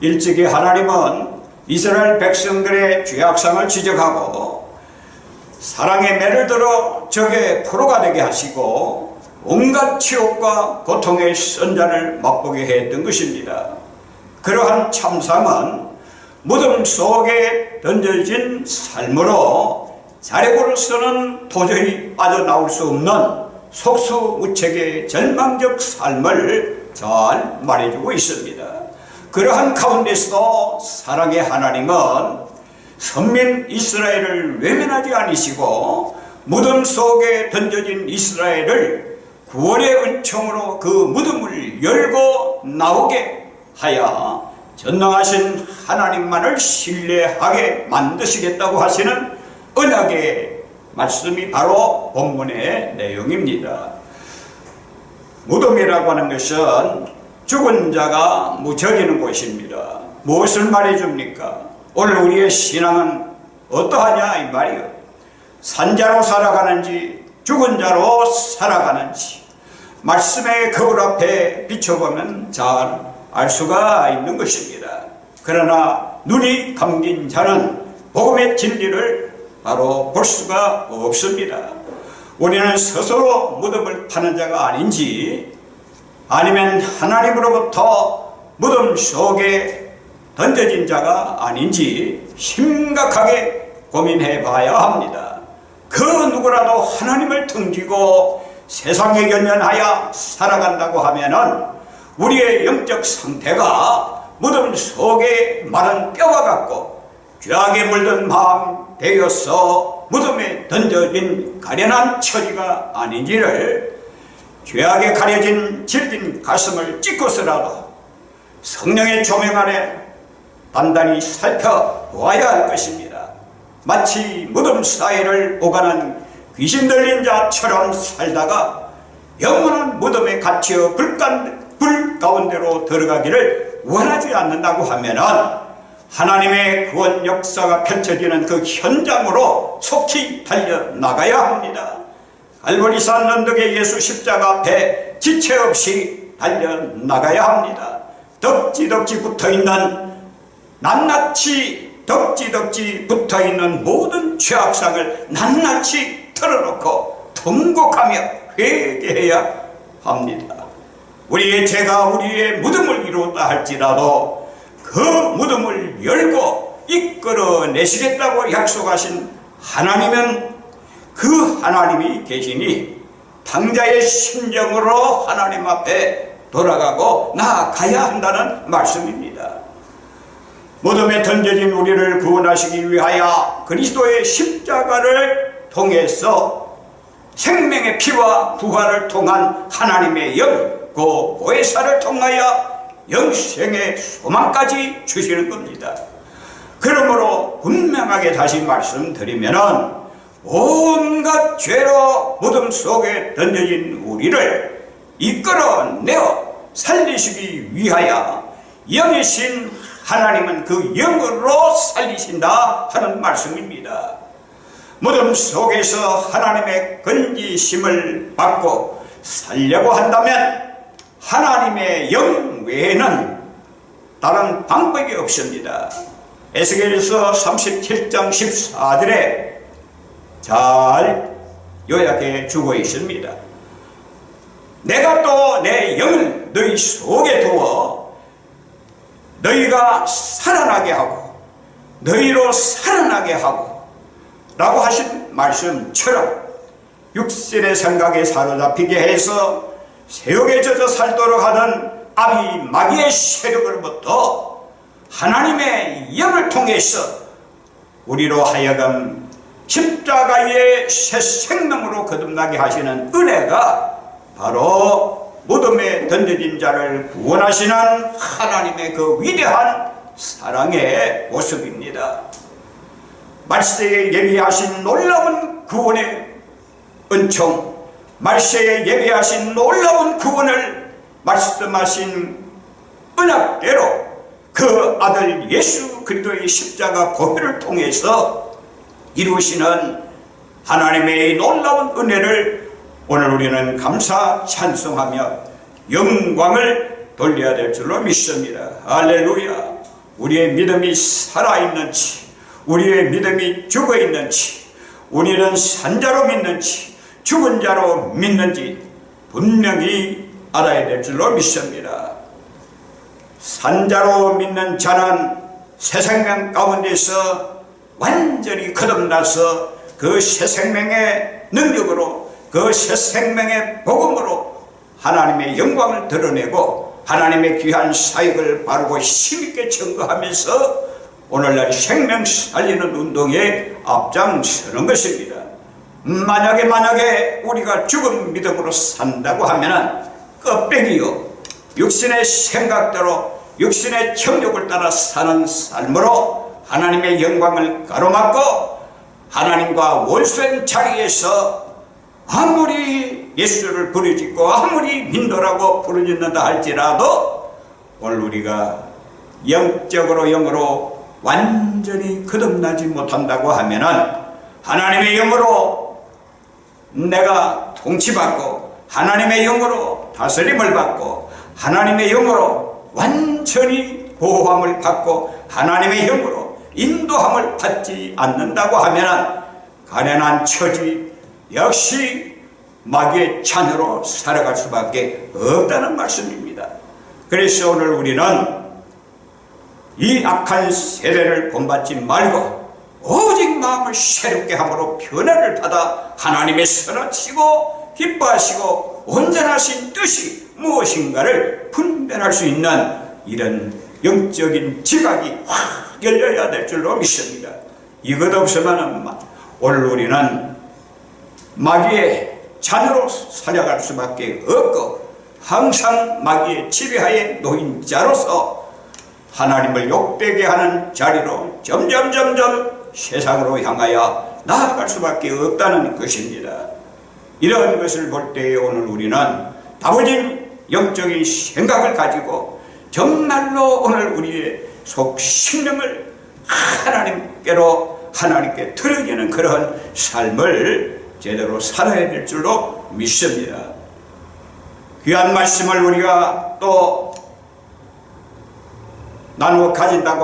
일찍이 하나님은 이스라엘 백성들의 죄악상을 지적하고 사랑의 매를 들어 적의 포로가 되게 하시고 온갖 치욕과 고통의 선잔을 맛보게 했던 것입니다. 그러한 참상은 무덤 속에 던져진 삶으로 자력으로서는 도저히 빠져나올 수 없는 속수무책의 절망적 삶을 잘 말해주고 있습니다. 그러한 가운데서도 사랑의 하나님은 선민 이스라엘을 외면하지 않으시고 무덤 속에 던져진 이스라엘을 구원의 은총으로 그 무덤을 열고 나오게 하여 전능하신 하나님만을 신뢰하게 만드시겠다고 하시는 언약의 말씀이 바로 본문의 내용입니다. 무덤이라고 하는 것은 죽은 자가 묻혀지는 곳입니다. 무엇을 말해줍니까? 오늘 우리의 신앙은 어떠하냐 이 말이요. 산자로 살아가는지 죽은 자로 살아가는지 말씀의 거울 앞에 비춰보면 잘 알 수가 있는 것입니다. 그러나 눈이 감긴 자는 복음의 진리를 바로 볼 수가 없습니다. 우리는 스스로 무덤을 파는 자가 아닌지 아니면 하나님으로부터 무덤 속에 던져진 자가 아닌지 심각하게 고민해 봐야 합니다. 그 누구라도 하나님을 등지고 세상에 연연하여 살아간다고 하면은 우리의 영적 상태가 무덤 속에 마른 뼈와 같고 죄악에 물든 마음 되어서 무덤에 던져진 가련한 처지가 아닌지를 죄악에 가려진 질긴 가슴을 찢고서라도 성령의 조명 아래 단단히 살펴보아야 할 것입니다. 마치 무덤 사이를 오가는 귀신 들린 자처럼 살다가 영원한 무덤에 갇혀 불 가운데로 들어가기를 원하지 않는다고 하면은 하나님의 구원 역사가 펼쳐지는 그 현장으로 속히 달려나가야 합니다. 갈보리산 언덕에 예수 십자가 앞에 지체 없이 달려나가야 합니다. 덕지덕지 붙어있는 낱낱이 덕지덕지 붙어있는 모든 죄악상을 낱낱이 털어놓고 통곡하며 회개해야 합니다. 우리의 죄가 우리의 무덤을 이루었다 할지라도 그 무덤을 열고 이끌어내시겠다고 약속하신 하나님은 그 하나님이 계시니 당자의 심정으로 하나님 앞에 돌아가고 나아가야 한다는 말씀입니다. 무덤에 던져진 우리를 구원하시기 위하여 그리스도의 십자가를 통해서 생명의 피와 부활을 통한 하나님의 영, 그 보혜사를 통하여 영생의 소망까지 주시는 겁니다. 그러므로 분명하게 다시 말씀드리면은 온갖 죄로 무덤 속에 던져진 우리를 이끌어내어 살리시기 위하여 영이신 하나님은 그 영으로 살리신다 하는 말씀입니다. 무덤 속에서 하나님의 건지심을 받고 살려고 한다면 하나님의 영 외에는 다른 방법이 없습니다. 에스겔서 37장 14절에 잘 요약해 주고 있습니다. 내가 또 내 영을 너희 속에 두어 너희가 살아나게 하고 너희로 살아나게 하고 라고 하신 말씀처럼 육신의 생각에 사로잡히게 해서 세욕에 젖어 살도록 하는 아비 마귀의 세력으로부터 하나님의 영을 통해서 우리로 하여금 십자가의 새 생명으로 거듭나게 하시는 은혜가 바로 무덤에 던져진 자를 구원하시는 하나님의 그 위대한 사랑의 모습입니다. 말세에 예비하신 놀라운 구원의 은총, 말세에 예비하신 놀라운 구원을 말씀하신 언약대로 그 아들 예수 그리스도의 십자가 보혈을 통해서 이루시는 하나님의 놀라운 은혜를 오늘 우리는 감사 찬송하며 영광을 돌려야 될 줄로 믿습니다. 할렐루야. 우리의 믿음이 살아있는지, 우리의 믿음이 죽어있는지, 우리는 산자로 믿는지 죽은 자로 믿는지 분명히 알아야 될 줄로 믿습니다. 산자로 믿는 자는 새 생명 가운데서 완전히 거듭나서 그 새 생명의 능력으로, 그 새 생명의 복음으로 하나님의 영광을 드러내고 하나님의 귀한 사역을 바르고 힘있게 증거하면서 오늘날 생명 살리는 운동에 앞장서는 것입니다. 만약에 우리가 죽은 믿음으로 산다고 하면은 껍데기요, 육신의 생각대로 육신의 정욕을 따라 사는 삶으로 하나님의 영광을 가로막고 하나님과 원수된 자리에서 아무리 예수를 부르짖고 아무리 민도라고 부르짖는다 할지라도 오늘 우리가 영적으로 영으로 완전히 거듭나지 못한다고 하면은 하나님의 영으로 내가 통치받고 하나님의 영으로 다스림을 받고 하나님의 영으로 완전히 보호함을 받고 하나님의 영으로 인도함을 받지 않는다고 하면 가련한 처지 역시 마귀의 자녀로 살아갈 수밖에 없다는 말씀입니다. 그래서 오늘 우리는 이 악한 세대를 본받지 말고 오직 마음을 새롭게 함으로 변화를 받아 하나님의 선하시고 기뻐하시고 온전하신 뜻이 무엇인가를 분별할 수 있는 이런 영적인 지각이 확 열려야 될 줄로 믿습니다. 이것 없으면 오늘 우리는 마귀의 자녀로 살아갈 수밖에 없고 항상 마귀의 지배하에 놓인 자로서 하나님을 욕되게 하는 자리로 점점 세상으로 향하여 나아갈 수밖에 없다는 것입니다. 이런 것을 볼 때에 오늘 우리는 다부진 영적인 생각을 가지고 정말로 오늘 우리의 속 심령을 하나님께 드려지는 그런 삶을 제대로 살아야 될 줄로 믿습니다. 귀한 말씀을 우리가 또 나누어 가진다고